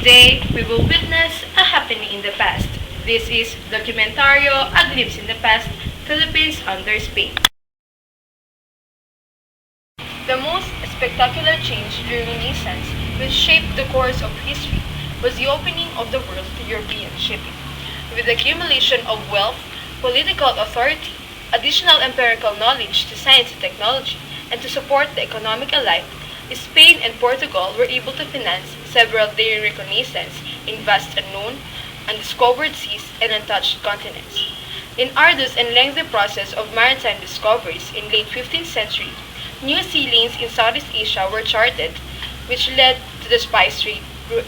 Today, we will witness a happening in the past. This is Documentario, A Glimpse in the Past, Philippines under Spain. The most spectacular change during Renaissance, which shaped the course of history, was the opening of the world to European shipping. With the accumulation of wealth, political authority, additional empirical knowledge to science and technology, and to support the economic elite, Spain and Portugal were able to finance several daring reconnaissance in vast unknown, undiscovered seas, and untouched continents. In arduous and lengthy process of maritime discoveries in late 15th century, new sea lanes in Southeast Asia were charted, which led to the spice trade route.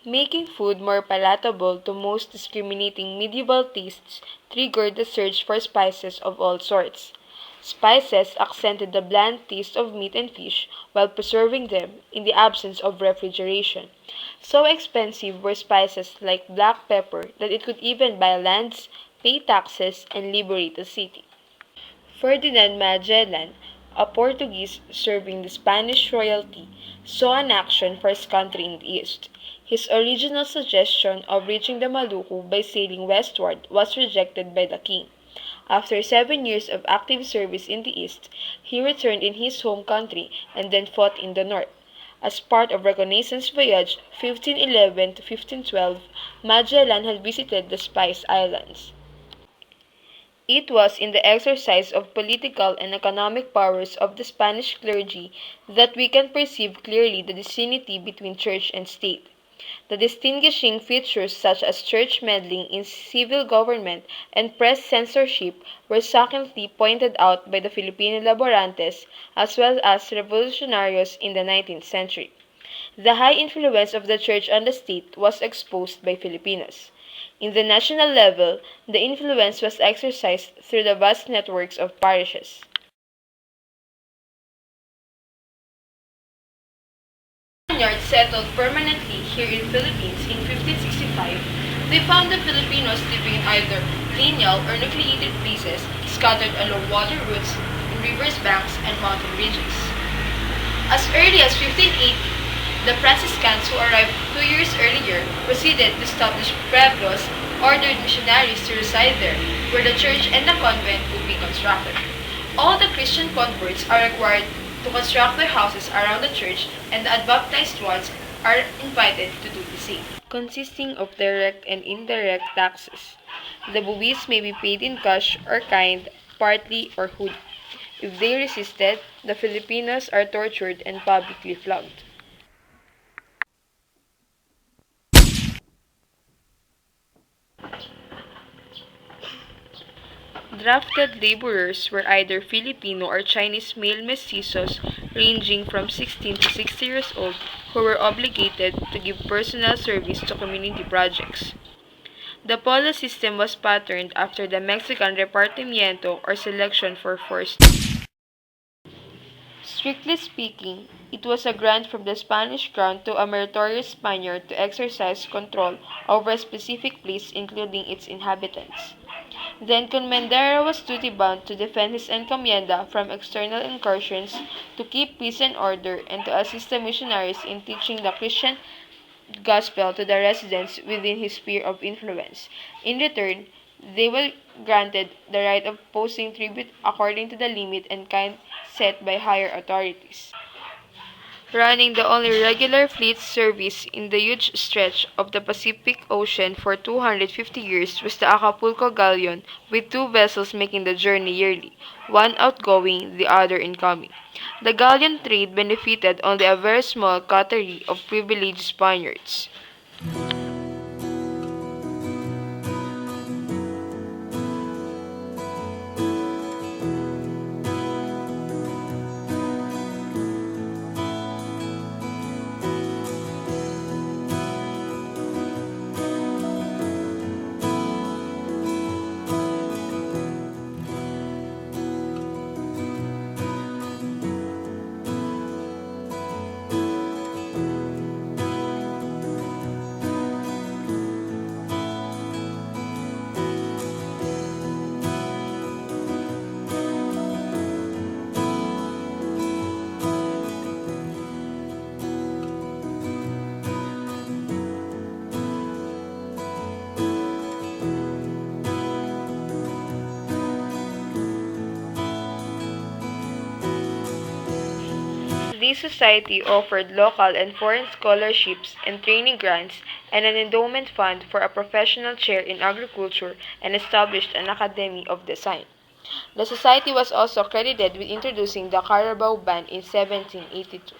Making food more palatable to most discriminating medieval tastes triggered the search for spices of all sorts. Spices accented the bland taste of meat and fish while preserving them in the absence of refrigeration. So expensive were spices like black pepper that it could even buy lands, pay taxes, and liberate a city. Ferdinand Magellan, a Portuguese serving the Spanish royalty, saw an action for his country in the east. His original suggestion of reaching the Maluku by sailing westward was rejected by the king. After 7 years of active service in the east, he returned in his home country and then fought in the north. As part of Reconnaissance Voyage 1511 to 1512, Magellan had visited the Spice Islands. It was in the exercise of political and economic powers of the Spanish clergy that we can perceive clearly the disunity between church and state. The distinguishing features such as church meddling in civil government and press censorship were succinctly pointed out by the Filipino laborantes as well as revolutionarios in the 19th century. The high influence of the church on the state was exposed by Filipinos. In the national level, the influence was exercised through the vast networks of parishes. Spaniards settled permanently here in Philippines in 1565. They found the Filipinos living in either lineal or nucleated places scattered along water routes, in rivers banks, and mountain ridges. As early as 1580, the Franciscans who arrived 2 years earlier proceeded to establish pueblos, ordered missionaries to reside there, where the church and the convent would be constructed. All the Christian converts are required to construct their houses around the church, and the unbaptized ones are invited to do the same. Consisting of direct and indirect taxes. The buwis may be paid in cash or kind, partly or wholly. If they resisted, the Filipinos are tortured and publicly flogged. Drafted laborers were either Filipino or Chinese male mestizos ranging from 16 to 60 years old who were obligated to give personal service to community projects. The polo system was patterned after the Mexican repartimiento or selection for forced. Strictly speaking, it was a grant from the Spanish crown to a meritorious Spaniard to exercise control over a specific place including its inhabitants. The encomendero was duty-bound to defend his encomienda from external incursions, to keep peace and order, and to assist the missionaries in teaching the Christian gospel to the residents within his sphere of influence. In return, they were granted the right of posting tribute according to the limit and kind set by higher authorities. Running the only regular fleet service in the huge stretch of the Pacific Ocean for 250 years was the Acapulco Galleon, with two vessels making the journey yearly, one outgoing, the other incoming. The galleon trade benefited only a very small coterie of privileged Spaniards. This society offered local and foreign scholarships and training grants and an endowment fund for a professional chair in agriculture and established an academy of design. The society was also credited with introducing the Carabao Band in 1782.